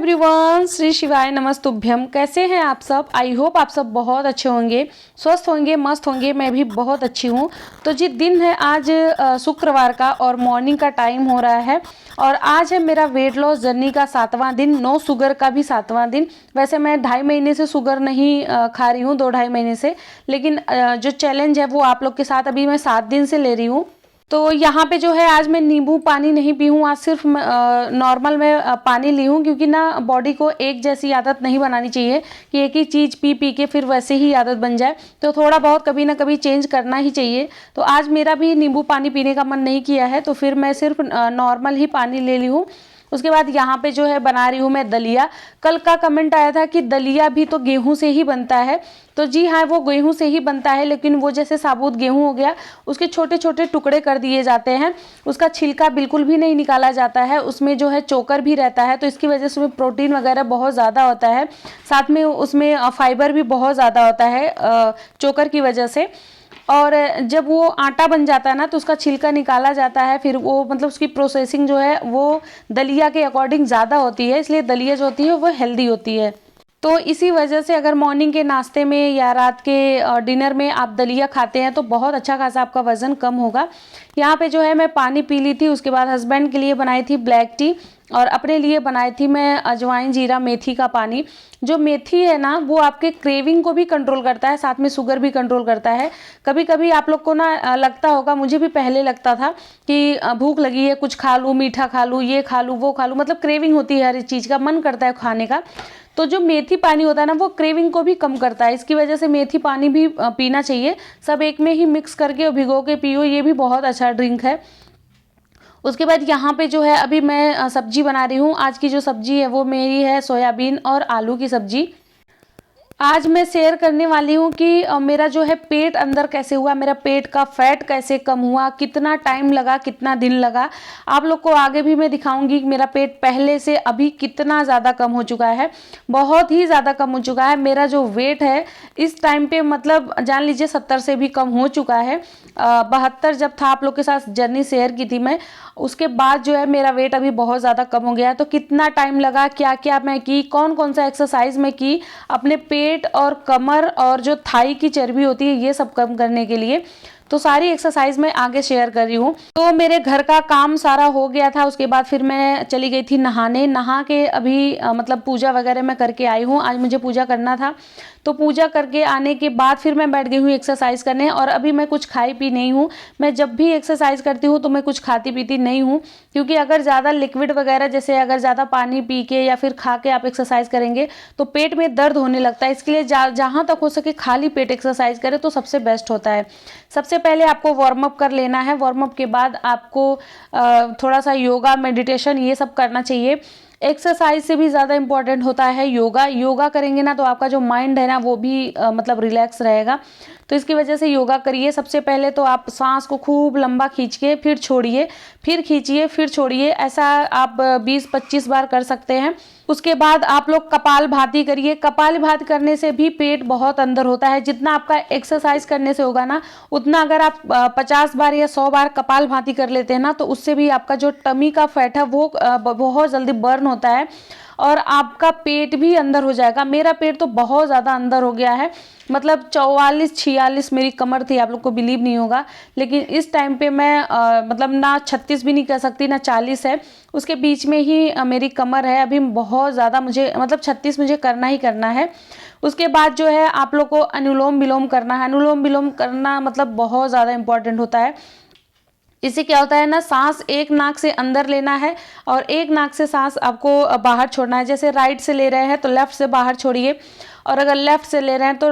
Everyone, Shri शिवाय नमस्तुभ्यम। कैसे हैं आप सब? आई होप आप सब बहुत अच्छे होंगे, स्वस्थ होंगे, मस्त होंगे। मैं भी बहुत अच्छी हूँ। तो जी दिन है आज शुक्रवार का और मॉर्निंग का टाइम हो रहा है और आज है मेरा वेट लॉस जर्नी का 7वां दिन, नो शुगर का भी 7वां दिन। वैसे मैं 2.5 महीने से शुगर नहीं खा रही हूँ, 2-2.5 महीने से, लेकिन जो चैलेंज है वो आप लोग के साथ अभी मैं 7 दिन से ले रही हूँ। तो यहाँ पे जो है आज मैं नींबू पानी नहीं पी हूँ, आज सिर्फ नॉर्मल में पानी ली हूँ, क्योंकि ना बॉडी को एक जैसी आदत नहीं बनानी चाहिए कि एक ही चीज़ पी पी के फिर वैसे ही आदत बन जाए। तो थोड़ा बहुत कभी ना कभी चेंज करना ही चाहिए। तो आज मेरा भी नींबू पानी पीने का मन नहीं किया है, तो फिर मैं सिर्फ नॉर्मल ही पानी ले ली हूँ। उसके बाद यहाँ पे जो है बना रही हूँ मैं दलिया। कल का कमेंट आया था कि दलिया भी तो गेहूं से ही बनता है। तो जी हाँ, वो गेहूं से ही बनता है, लेकिन वो जैसे साबुत गेहूं हो गया, उसके छोटे छोटे टुकड़े कर दिए जाते हैं, उसका छिलका बिल्कुल भी नहीं निकाला जाता है, उसमें जो है चोकर भी रहता है, तो इसकी वजह से उसमें प्रोटीन वगैरह बहुत ज़्यादा होता है, साथ में उसमें फाइबर भी बहुत ज़्यादा होता है चोकर की वजह से। और जब वो आटा बन जाता है ना, तो उसका छिलका निकाला जाता है, फिर वो मतलब उसकी प्रोसेसिंग जो है वो दलिया के अकॉर्डिंग ज़्यादा होती है, इसलिए दलिया जो होती है वो हेल्दी होती है। तो इसी वजह से अगर मॉर्निंग के नाश्ते में या रात के डिनर में आप दलिया खाते हैं तो बहुत अच्छा खासा आपका वज़न कम होगा। यहाँ पे जो है मैं पानी पी ली थी, उसके बाद हस्बैंड के लिए बनाई थी ब्लैक टी और अपने लिए बनाई थी मैं अजवाइन जीरा मेथी का पानी। जो मेथी है ना, वो आपके क्रेविंग को भी कंट्रोल करता है, साथ में शुगर भी कंट्रोल करता है। कभी कभी आप लोग को ना लगता होगा, मुझे भी पहले लगता था कि भूख लगी है, कुछ खा लूँ, मीठा खा लूँ, ये खा लूँ, वो खा लूँ, मतलब क्रेविंग होती है, हर चीज़ का मन करता है खाने का। तो जो मेथी पानी होता है ना, वो क्रेविंग को भी कम करता है, इसकी वजह से मेथी पानी भी पीना चाहिए। सब एक में ही मिक्स करके और भिगो के पियो, ये भी बहुत अच्छा ड्रिंक है। उसके बाद यहाँ पे जो है अभी मैं सब्जी बना रही हूँ। आज की जो सब्जी है वो मेरी है सोयाबीन और आलू की सब्जी। आज मैं शेयर करने वाली हूँ कि मेरा जो है पेट अंदर कैसे हुआ, मेरा पेट का फैट कैसे कम हुआ, कितना टाइम लगा, कितना दिन लगा। आप लोग को आगे भी मैं दिखाऊंगी कि मेरा पेट पहले से अभी कितना ज़्यादा कम हो चुका है, बहुत ही ज़्यादा कम हो चुका है। मेरा जो वेट है इस टाइम पे मतलब जान लीजिए 70 से भी कम हो चुका है। 72 जब था, आप लोग के साथ जर्नी शेयर की थी मैं, उसके बाद जो है मेरा वेट अभी बहुत ज़्यादा कम हो गया है। तो कितना टाइम लगा, क्या क्या मैं की, कौन कौन सा एक्सरसाइज मैं की अपने पेट और कमर और जो थाई की चर्बी होती है ये सब कम करने के लिए, तो सारी एक्सरसाइज मैं आगे शेयर कर रही हूँ। तो मेरे घर का काम सारा हो गया था, उसके बाद फिर मैं चली गई थी नहाने। नहा के अभी मतलब पूजा वगैरह मैं करके आई हूँ, आज मुझे पूजा करना था। तो पूजा करके आने के बाद फिर मैं बैठ गई हूँ एक्सरसाइज करने, और अभी मैं कुछ खाई पी नहीं हूँ। मैं जब भी एक्सरसाइज करती हूँ तो मैं कुछ खाती पीती नहीं हूँ, क्योंकि अगर ज़्यादा लिक्विड वगैरह, जैसे अगर ज़्यादा पानी पी के या फिर खा के आप एक्सरसाइज करेंगे तो पेट में दर्द होने लगता है। इसके लिए जहाँ तक हो सके खाली पेट एक्सरसाइज करें तो सबसे बेस्ट होता है। सबसे पहले आपको वार्म अप कर लेना है, वार्म अप के बाद आपको थोड़ा सा योगा, मेडिटेशन ये सब करना चाहिए। एक्सरसाइज से भी ज़्यादा इंपॉर्टेंट होता है योगा। योगा करेंगे ना तो आपका जो माइंड है ना वो भी मतलब रिलैक्स रहेगा। तो इसकी वजह से योगा करिए। सबसे पहले तो आप सांस को खूब लंबा खींच के फिर छोड़िए, फिर खींचिए, फिर छोड़िए, ऐसा आप 20-25 बार कर सकते हैं। उसके बाद आप लोग कपाल भाती करिए। कपाल भाती करने से भी पेट बहुत अंदर होता है। जितना आपका एक्सरसाइज करने से होगा ना, उतना अगर आप 50 बार या 100 बार कपाल भाती कर लेते हैं ना, तो उससे भी आपका जो टमी का फैट है वो बहुत जल्दी बर्न होता है और आपका पेट भी अंदर हो जाएगा। मेरा पेट तो बहुत ज़्यादा अंदर हो गया है, मतलब 44-46 मेरी कमर थी, आप लोग को बिलीव नहीं होगा, लेकिन इस टाइम पे मैं मतलब ना 36 भी नहीं कह सकती, ना 40 है, उसके बीच में ही मेरी कमर है। अभी बहुत ज़्यादा मुझे मतलब 36 मुझे करना ही करना है। उसके बाद जो है आप लोग को अनुलोम विलोम करना है। अनुलोम विलोम करना मतलब बहुत ज़्यादा इंपॉर्टेंट होता है। इससे क्या होता है ना, सांस एक नाक से अंदर लेना है और एक नाक से सांस आपको बाहर छोड़ना है। जैसे राइट से ले रहे हैं तो लेफ्ट से बाहर छोड़िए, और अगर लेफ्ट से ले रहे हैं तो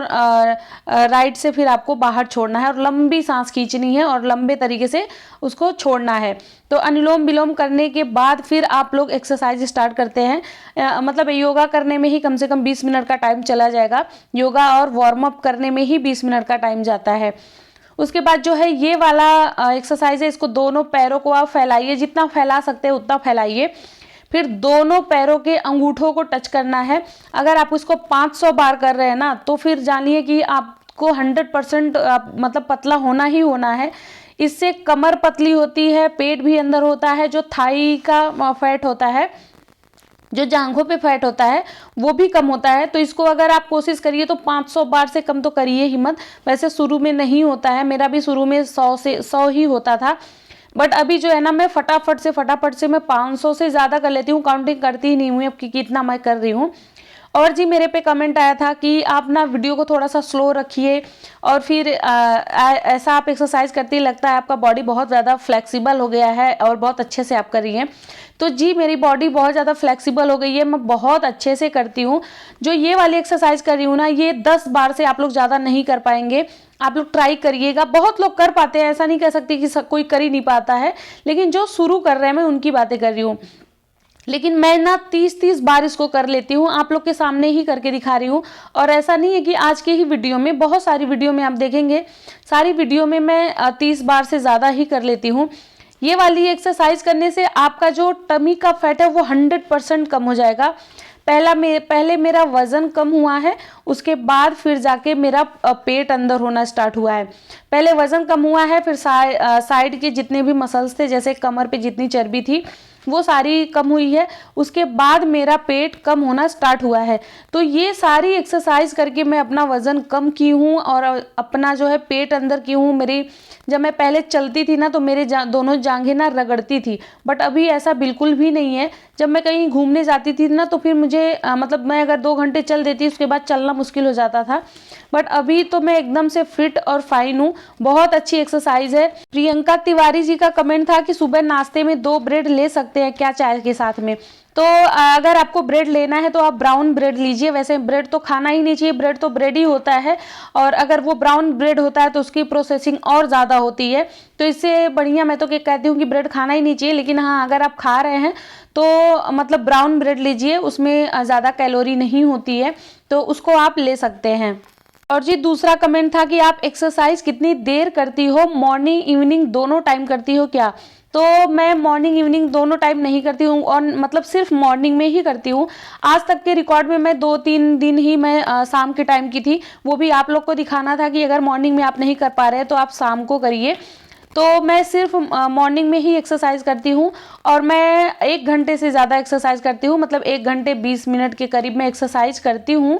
राइट से फिर आपको बाहर छोड़ना है, और लंबी सांस खींचनी है और लंबे तरीके से उसको छोड़ना है। तो अनुलोम विलोम करने के बाद फिर आप लोग एक्सरसाइज स्टार्ट करते हैं। मतलब योगा करने में ही कम से कम 20 मिनट का टाइम चला जाएगा। योगा और वार्म अप करने में ही 20 मिनट का टाइम जाता है। उसके बाद जो है ये वाला एक्सरसाइज है, इसको दोनों पैरों को आप फैलाइए, जितना फैला सकते हैं उतना फैलाइए। फिर दोनों पैरों के अंगूठों को टच करना है। अगर आप इसको 500 बार कर रहे हैं ना, तो फिर जानिए कि आपको 100% मतलब पतला होना ही होना है। इससे कमर पतली होती है, पेट भी अंदर होता है, जो थाई का फैट होता है जो जांघों पे फैट होता है वो भी कम होता है। तो इसको अगर आप कोशिश करिए तो 500 बार से कम तो करिए ही मत। वैसे शुरू में नहीं होता है, मेरा भी शुरू में 100 ही होता था, बट अभी जो है ना मैं फटाफट से मैं 500 से ज़्यादा कर लेती हूँ, काउंटिंग करती ही नहीं हूँ अब कि कितना मैं कर रही हूँ। और जी मेरे पे कमेंट आया था कि आप ना वीडियो को थोड़ा सा स्लो रखिए और फिर ऐसा आप एक्सरसाइज करते ही लगता है आपका बॉडी बहुत ज़्यादा फ्लेक्सिबल हो गया है और बहुत अच्छे से आप कर रही हैं। तो जी मेरी बॉडी बहुत ज़्यादा फ्लेक्सिबल हो गई है, मैं बहुत अच्छे से करती हूँ। जो ये वाली एक्सरसाइज कर रही हूँ ना, ये 10 बार से आप लोग ज़्यादा नहीं कर पाएंगे। आप लोग ट्राई करिएगा, बहुत लोग कर पाते हैं, ऐसा नहीं कह सकती कि कोई कर ही नहीं पाता है, लेकिन जो शुरू कर रहे हैं मैं उनकी बातें कर रही हूँ। लेकिन मैं ना 30-30 बार इसको कर लेती हूँ, आप लोग के सामने ही करके दिखा रही हूँ। और ऐसा नहीं है कि आज की ही वीडियो में, बहुत सारी वीडियो में आप देखेंगे, सारी वीडियो में मैं 30 बार से ज़्यादा ही कर लेती हूँ। ये वाली एक्सरसाइज करने से आपका जो टमी का फैट है वो 100% कम हो जाएगा। पहले मेरा वज़न कम हुआ है, उसके बाद फिर जाके मेरा पेट अंदर होना स्टार्ट हुआ है। पहले वज़न कम हुआ है, फिर साइड के जितने भी मसल्स थे, जैसे कमर पे जितनी चर्बी थी वो सारी कम हुई है, उसके बाद मेरा पेट कम होना स्टार्ट हुआ है। तो ये सारी एक्सरसाइज करके मैं अपना वज़न कम की हूँ और अपना जो है पेट अंदर की हूँ। जब मैं पहले चलती थी ना तो मेरे दोनों जांघें ना रगड़ती थी, बट अभी ऐसा बिल्कुल भी नहीं है। जब मैं कहीं घूमने जाती थी ना तो फिर मुझे मतलब मैं अगर 2 घंटे चल देती उसके बाद चलना मुश्किल हो जाता था, बट अभी तो मैं एकदम से फिट और फाइन हूँ। बहुत अच्छी एक्सरसाइज है। प्रियंका तिवारी जी का कमेंट था कि सुबह नाश्ते में 2 ब्रेड ले सकते हैं क्या चाय के साथ में? तो अगर आपको ब्रेड लेना है तो आप ब्राउन ब्रेड लीजिए। वैसे ब्रेड तो खाना ही नहीं चाहिए, ब्रेड तो ब्रेड ही होता है, और अगर वो ब्राउन ब्रेड होता है तो उसकी प्रोसेसिंग और ज़्यादा होती है। तो इससे बढ़िया मैं तो कहती हूँ कि ब्रेड खाना ही नहीं चाहिए, लेकिन हाँ अगर आप खा रहे हैं तो मतलब ब्राउन ब्रेड लीजिए, उसमें ज़्यादा कैलोरी नहीं होती है, तो उसको आप ले सकते हैं। और जी दूसरा कमेंट था कि आप एक्सरसाइज कितनी देर करती हो, मॉर्निंग इवनिंग दोनों टाइम करती हो क्या? तो मैं मॉर्निंग इवनिंग दोनों टाइम नहीं करती हूँ, और मतलब सिर्फ मॉर्निंग में ही करती हूँ। आज तक के रिकॉर्ड में मैं 2-3 दिन ही मैं शाम के टाइम की थी, वो भी आप लोग को दिखाना था कि अगर मॉर्निंग में आप नहीं कर पा रहे हैं तो आप शाम को करिए। तो मैं सिर्फ मॉर्निंग में ही एक्सरसाइज करती हूँ, और मैं 1 घंटे से ज़्यादा एक्सरसाइज करती हूँ, मतलब 1 घंटे 20 मिनट के करीब मैं एक्सरसाइज करती हूँ।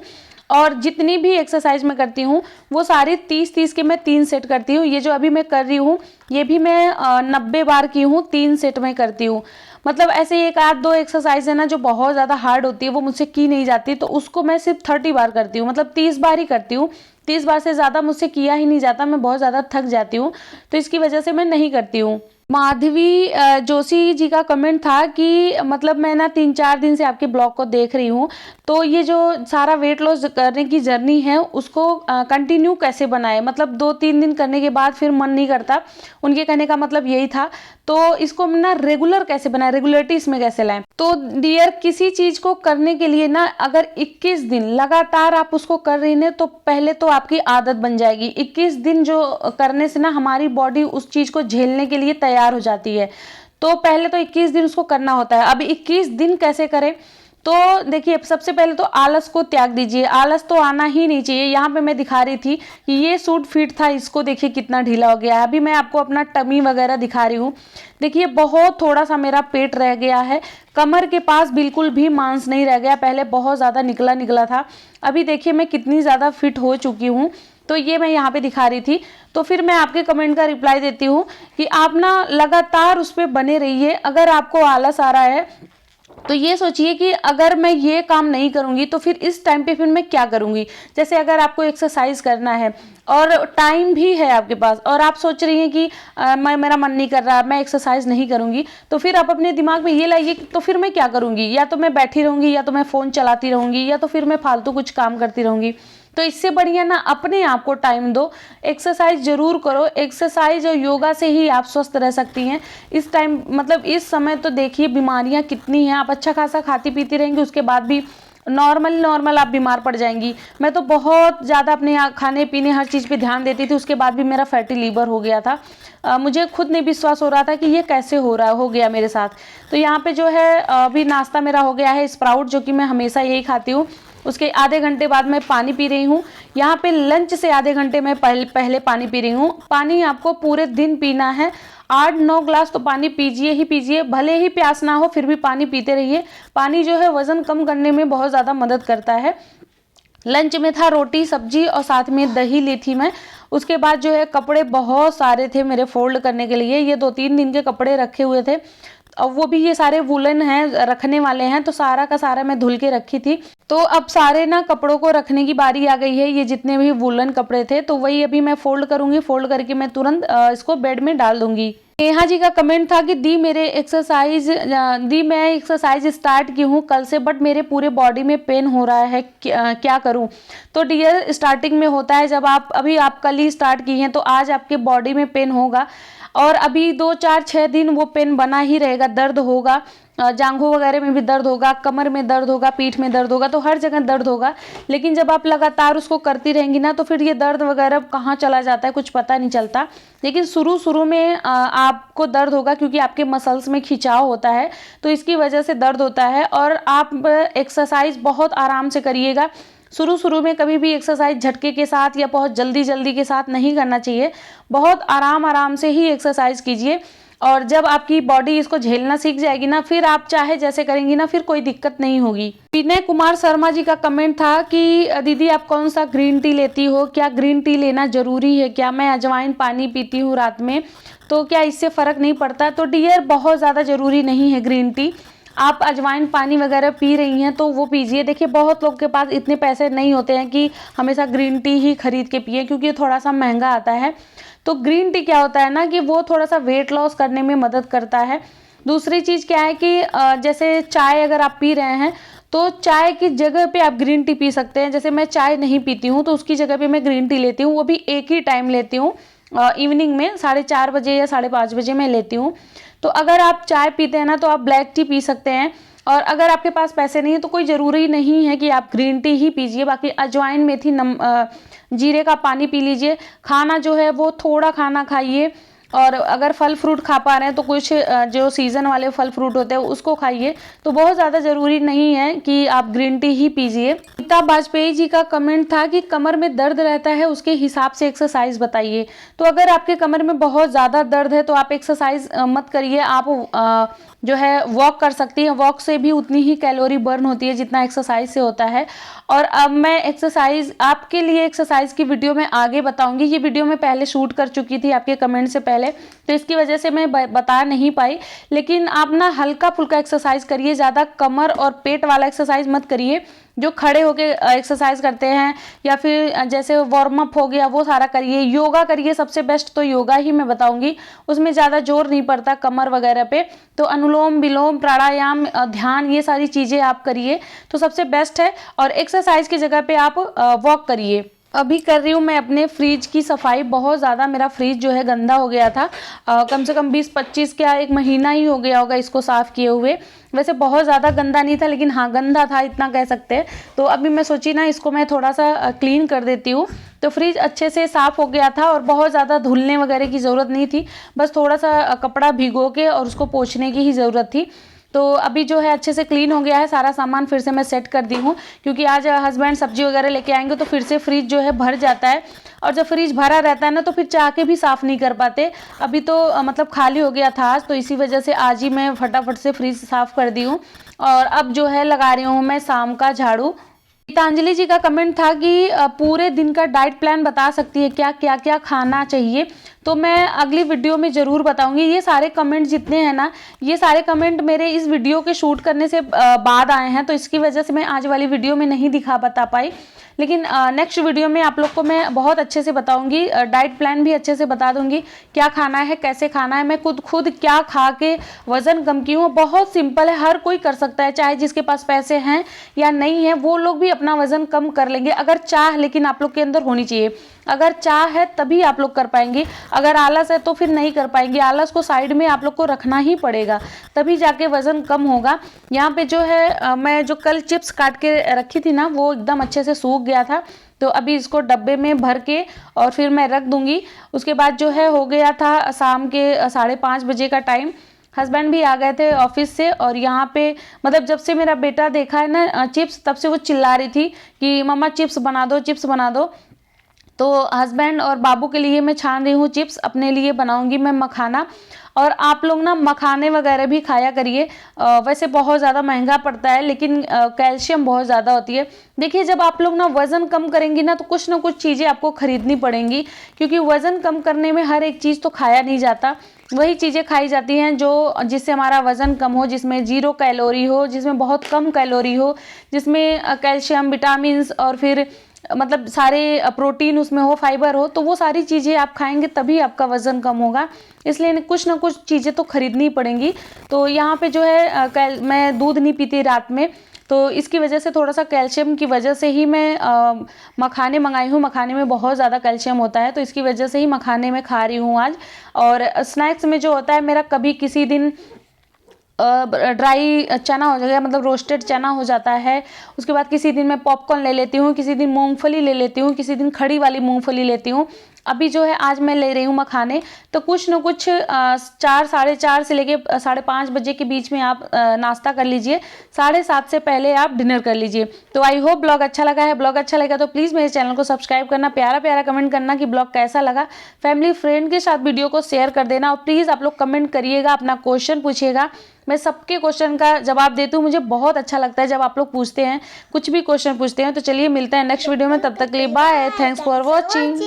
और जितनी भी एक्सरसाइज मैं करती हूँ वो सारी 30-30 के मैं 3 सेट करती हूँ। ये जो अभी मैं कर रही हूँ ये भी मैं 90 बार की हूँ, 3 सेट में करती हूँ। मतलब ऐसे 1-2 एक्सरसाइज है ना जो बहुत ज़्यादा हार्ड होती है, वो मुझसे की नहीं जाती, तो उसको मैं सिर्फ 30 बार करती हूँ, मतलब 30 बार ही करती हूँ। 30 बार से ज़्यादा मुझसे किया ही नहीं जाता, मैं बहुत ज़्यादा थक जाती हूँ, तो इसकी वजह से मैं नहीं करती हूँ। माधवी जोशी जी का कमेंट था कि मतलब मैं ना 3-4 दिन से आपके ब्लॉग को देख रही हूँ, तो ये जो सारा वेट लॉस करने की जर्नी है उसको कंटिन्यू कैसे बनाए, मतलब 2-3 दिन करने के बाद फिर मन नहीं करता, उनके कहने का मतलब यही था। तो इसको ना रेगुलर कैसे बनाए, रेगुलरिटी इसमें कैसे लाएं? तो डियर, किसी चीज को करने के लिए ना अगर 21 दिन लगातार आप उसको कर रही हैं तो पहले तो आपकी आदत बन जाएगी। 21 दिन जो करने से ना हमारी बॉडी उस चीज को झेलने के लिए तैयार हो जाती है। तो पहले तो 21 दिन उसको करना होता है। अब 21 दिन कैसे करें? तो देखिए, सबसे पहले तो आलस को त्याग दीजिए। आलस तो आना ही नहीं चाहिए। यहाँ पे मैं दिखा रही थी कि ये सूट फिट था, इसको देखिए कितना ढीला हो गया है। अभी मैं आपको अपना टमी वगैरह दिखा रही हूँ, देखिए बहुत थोड़ा सा मेरा पेट रह गया है, कमर के पास बिल्कुल भी मांस नहीं रह गया, पहले बहुत ज़्यादा निकला निकला था। अभी देखिए मैं कितनी ज़्यादा फिट हो चुकी हूँ। तो ये मैं यहाँ पे दिखा रही थी। तो फिर मैं आपके कमेंट का रिप्लाई देती हूँ कि आप ना लगातार उस पर बने रहिए। अगर आपको आलस आ रहा है तो ये सोचिए कि अगर मैं ये काम नहीं करूंगी तो फिर इस टाइम पे फिर मैं क्या करूंगी। जैसे अगर आपको एक्सरसाइज करना है और टाइम भी है आपके पास, और आप सोच रही हैं कि मेरा मन नहीं कर रहा, मैं एक्सरसाइज नहीं करूंगी, तो फिर आप अपने दिमाग में ये लाइए तो फिर मैं क्या करूंगी, या तो मैं बैठी रहूंगी, या तो मैं फ़ोन चलाती रहूंगी, या तो फिर मैं फालतू कुछ काम करती रहूंगी। तो इससे बढ़िया ना अपने आप को टाइम दो, एक्सरसाइज जरूर करो। एक्सरसाइज और योगा से ही आप स्वस्थ रह सकती हैं। इस टाइम मतलब इस समय तो देखिए बीमारियां कितनी हैं, आप अच्छा खासा खाती पीती रहेंगी उसके बाद भी नॉर्मल आप बीमार पड़ जाएंगी। मैं तो बहुत ज़्यादा अपने खाने पीने हर चीज़ पे ध्यान देती थी, उसके बाद भी मेरा फैटी लीवर हो गया था। मुझे खुद नहीं विश्वास हो रहा था कि ये कैसे हो गया मेरे साथ। तो यहाँ पे जो है अभी नाश्ता मेरा हो गया है स्प्राउट, जो कि मैं हमेशा यही खाती हूँ। उसके आधे घंटे बाद मैं पानी पी रही हूँ। यहाँ पे लंच से आधे घंटे में पहले पानी पी रही हूँ। पानी आपको पूरे दिन पीना है, 8-9 ग्लास तो पानी पीजिए ही पीजिए, भले ही प्यास ना हो फिर भी पानी पीते रहिए। पानी जो है वज़न कम करने में बहुत ज़्यादा मदद करता है। लंच में था रोटी सब्जी और साथ में दही ली थी मैं। उसके बाद जो है कपड़े बहुत सारे थे मेरे फोल्ड करने के लिए, ये 2-3 दिन के कपड़े रखे हुए थे, अब वो भी ये सारे वुलन हैं, रखने वाले हैं, तो सारा का सारा मैं धुल के रखी थी। तो अब सारे ना कपड़ों को रखने की बारी आ गई है। ये जितने भी वुलन कपड़े थे तो वही अभी मैं फोल्ड करूंगी, फोल्ड करके मैं तुरंत इसको बेड में डाल दूंगी। नेहा जी का कमेंट था कि मैं एक्सरसाइज स्टार्ट की हूँ कल से, बट मेरे पूरे बॉडी में पेन हो रहा है, क्या करूँ। तो डियर, स्टार्टिंग में होता है, जब आप कल ही स्टार्ट की हैं तो आज आपके बॉडी में पेन होगा और अभी 2-4-6 दिन वो पेन बना ही रहेगा, दर्द होगा, जांघों वगैरह में भी दर्द होगा, कमर में दर्द होगा, पीठ में दर्द होगा, तो हर जगह दर्द होगा। लेकिन जब आप लगातार उसको करती रहेंगी ना तो फिर ये दर्द वगैरह कहाँ चला जाता है कुछ पता नहीं चलता। लेकिन शुरू में आपको दर्द होगा क्योंकि आपके मसल्स में खिंचाव होता है, तो इसकी वजह से दर्द होता है। और आप एक्सरसाइज बहुत आराम से करिएगा। शुरू में कभी भी एक्सरसाइज झटके के साथ या बहुत जल्दी के साथ नहीं करना चाहिए। बहुत आराम से ही एक्सरसाइज कीजिए और जब आपकी बॉडी इसको झेलना सीख जाएगी ना, फिर आप चाहे जैसे करेंगी ना, फिर कोई दिक्कत नहीं होगी। विनय कुमार शर्मा जी का कमेंट था कि दीदी आप कौन सा ग्रीन टी लेती हो, क्या ग्रीन टी लेना जरूरी है क्या? मैं अजवाइन पानी पीती हूँ रात में, तो क्या इससे फ़र्क नहीं पड़ता? तो डियर, बहुत ज़्यादा ज़रूरी नहीं है ग्रीन टी। आप अजवाइन पानी वगैरह पी रही हैं तो वो पीजिए। देखिए, बहुत लोग के पास इतने पैसे नहीं होते हैं कि हमेशा ग्रीन टी ही खरीद के पिए, क्योंकि ये थोड़ा सा महंगा आता है। तो ग्रीन टी क्या होता है ना कि वो थोड़ा सा वेट लॉस करने में मदद करता है। दूसरी चीज़ क्या है कि जैसे चाय अगर आप पी रहे हैं तो चाय की जगह पे आप ग्रीन टी पी सकते हैं। जैसे मैं चाय नहीं पीती हूँ तो उसकी जगह पे मैं ग्रीन टी लेती हूँ, वो भी एक ही टाइम लेती हूँ, इवनिंग में 4:30 बजे या 5:30 बजे मैं लेती हूँ। तो अगर आप चाय पीते हैं ना तो आप ब्लैक टी पी सकते हैं। और अगर आपके पास पैसे नहीं है तो कोई ज़रूरी नहीं है कि आप ग्रीन टी ही पीजिए। बाकी अजवाइन, मेथी, जीरे का पानी पी लीजिए। खाना जो है वो थोड़ा खाना खाइए, और अगर फल फ्रूट खा पा रहे हैं तो कुछ जो सीज़न वाले फल फ्रूट होते हैं उसको खाइए। तो बहुत ज़्यादा ज़रूरी नहीं है कि आप ग्रीन टी ही पीजिए। अमिताभ बाजपेयी जी का कमेंट था कि कमर में दर्द रहता है, उसके हिसाब से एक्सरसाइज बताइए। तो अगर आपके कमर में बहुत ज़्यादा दर्द है तो आप एक्सरसाइज मत करिए, आप जो है वॉक कर सकती हैं। वॉक से भी उतनी ही कैलोरी बर्न होती है जितना एक्सरसाइज से होता है। और अब मैं एक्सरसाइज आपके लिए, एक्सरसाइज की वीडियो मैं आगे बताऊंगी। ये वीडियो मैं पहले शूट कर चुकी थी आपके कमेंट से पहले, तो इसकी वजह से मैं बता नहीं पाई। लेकिन आप ना हल्का फुल्का एक्सरसाइज करिए, ज़्यादा कमर और पेट वाला एक्सरसाइज मत करिए। जो खड़े होके एक्सरसाइज करते हैं या फिर जैसे वार्म अप हो गया वो सारा करिए। योगा करिए, सबसे बेस्ट तो योगा ही मैं बताऊंगी, उसमें ज़्यादा जोर नहीं पड़ता कमर वगैरह पे। तो अनुलोम विलोम, प्राणायाम, ध्यान, ये सारी चीज़ें आप करिए तो सबसे बेस्ट है। और एक्सरसाइज की जगह पे आप वॉक करिए। अभी कर रही हूँ मैं अपने फ्रिज की सफाई। बहुत ज़्यादा मेरा फ्रिज जो है गंदा हो गया था, कम से कम 20-25 क्या 1 महीना ही हो गया होगा इसको साफ़ किए हुए। वैसे बहुत ज़्यादा गंदा नहीं था, लेकिन हाँ गंदा था, इतना कह सकते हैं। तो अभी मैं सोची ना इसको मैं थोड़ा सा क्लीन कर देती हूँ। तो फ्रिज अच्छे से साफ़ हो गया था और बहुत ज़्यादा धुलने वगैरह की ज़रूरत नहीं थी, बस थोड़ा सा कपड़ा भिगो के और उसको पोंछने की ही ज़रूरत थी। तो अभी जो है अच्छे से क्लीन हो गया है, सारा सामान फिर से मैं सेट कर दी हूँ, क्योंकि आज हस्बैंड सब्जी वगैरह लेके आएंगे तो फिर से फ्रिज जो है भर जाता है। और जब फ्रिज भरा रहता है ना तो फिर चाह के भी साफ़ नहीं कर पाते। अभी तो मतलब खाली हो गया था आज, तो इसी वजह से आज ही मैं फटाफट से फ्रिज साफ़ कर दी हूँ। और अब जो है लगा रही हूँ मैं शाम का झाड़ू। गीतांजलि जी का कमेंट था कि पूरे दिन का डाइट प्लान बता सकती है क्या, क्या क्या खाना चाहिए? तो मैं अगली वीडियो में ज़रूर बताऊंगी। ये सारे कमेंट जितने हैं ना, ये सारे कमेंट मेरे इस वीडियो के शूट करने से बाद आए हैं, तो इसकी वजह से मैं आज वाली वीडियो में नहीं बता पाई। लेकिन नेक्स्ट वीडियो में आप लोग को मैं बहुत अच्छे से बताऊंगी, डाइट प्लान भी अच्छे से बता दूंगी, क्या खाना है, कैसे खाना है। मैं खुद क्या खा के वज़न कम की हूँ। बहुत सिंपल है, हर कोई कर सकता है, चाहे जिसके पास पैसे हैं या नहीं है, वो लोग भी अपना वज़न कम कर लेंगे अगर चाह, लेकिन आप लोग के अंदर होनी चाहिए। अगर चाह है तभी आप लोग कर पाएंगे, अगर आलस है तो फिर नहीं कर पाएंगे। आलस को साइड में आप लोग को रखना ही पड़ेगा, तभी जाके वज़न कम होगा। यहाँ पे जो है मैं जो कल चिप्स काट के रखी थी ना, वो एकदम अच्छे से सूख गया था, तो अभी इसको डब्बे में भर के और फिर मैं रख दूंगी। उसके बाद जो है हो गया था शाम के 5:30 बजे का टाइम। हस्बैंड भी आ गए थे ऑफिस से और यहाँ पे मतलब जब से मेरा बेटा देखा है ना चिप्स, तब से वो चिल्ला रही थी कि मम्मा चिप्स बना दो, चिप्स बना दो। तो हस्बैंड और बाबू के लिए मैं छान रही हूँ चिप्स, अपने लिए बनाऊंगी मैं मखाना। और आप लोग ना मखाने वगैरह भी खाया करिए। वैसे बहुत ज़्यादा महंगा पड़ता है लेकिन कैल्शियम बहुत ज़्यादा होती है। देखिए जब आप लोग ना वज़न कम करेंगी ना तो कुछ ना कुछ चीज़ें आपको खरीदनी पड़ेंगी, क्योंकि वज़न कम करने में हर एक चीज़ तो खाया नहीं जाता। वही चीज़ें खाई जाती हैं जो जिससे हमारा वज़न कम हो, जिसमें 0 कैलोरी हो, जिसमें बहुत कम कैलोरी हो, जिसमें कैल्शियम, विटामिन्स और फिर मतलब सारे प्रोटीन उसमें हो, फाइबर हो। तो वो सारी चीज़ें आप खाएंगे तभी आपका वज़न कम होगा। इसलिए कुछ ना कुछ चीज़ें तो खरीदनी पड़ेंगी। तो यहाँ पे जो है मैं दूध नहीं पीती रात में, तो इसकी वजह से थोड़ा सा कैल्शियम की वजह से ही मैं मखाने मंगाई हूँ। मखाने में बहुत ज़्यादा कैल्शियम होता है, तो इसकी वजह से ही मखाने में खा रही हूँ आज। और स्नैक्स में जो होता है मेरा, कभी किसी दिन ड्राई चना हो जाएगा, मतलब रोस्टेड चना हो जाता है। उसके बाद किसी दिन मैं पॉपकॉर्न ले लेती हूँ, किसी दिन मूंगफली ले लेती हूँ, किसी दिन खड़ी वाली मूंगफली लेती हूँ। अभी जो है आज मैं ले रही हूँ मखाने। तो कुछ न कुछ 4 साढ़े 4 से लेके 5:30 बजे के बीच में आप नाश्ता कर लीजिए, 7:30 से पहले आप डिनर कर लीजिए। तो आई होप ब्लॉग अच्छा लगा है। ब्लॉग अच्छा लगा तो प्लीज़ मेरे चैनल को सब्सक्राइब करना, प्यारा प्यारा कमेंट करना कि ब्लॉग कैसा लगा। फैमिली फ्रेंड के साथ वीडियो को शेयर कर देना और प्लीज़ आप लोग कमेंट करिएगा, अपना क्वेश्चन पूछिएगा। मैं सबके क्वेश्चन का जवाब देती हूँ। मुझे बहुत अच्छा लगता है जब आप लोग पूछते हैं, कुछ भी क्वेश्चन पूछते हैं। तो चलिए मिलते हैं नेक्स्ट वीडियो में, तब तक के लिए बाय, थैंक्स फॉर वॉचिंग।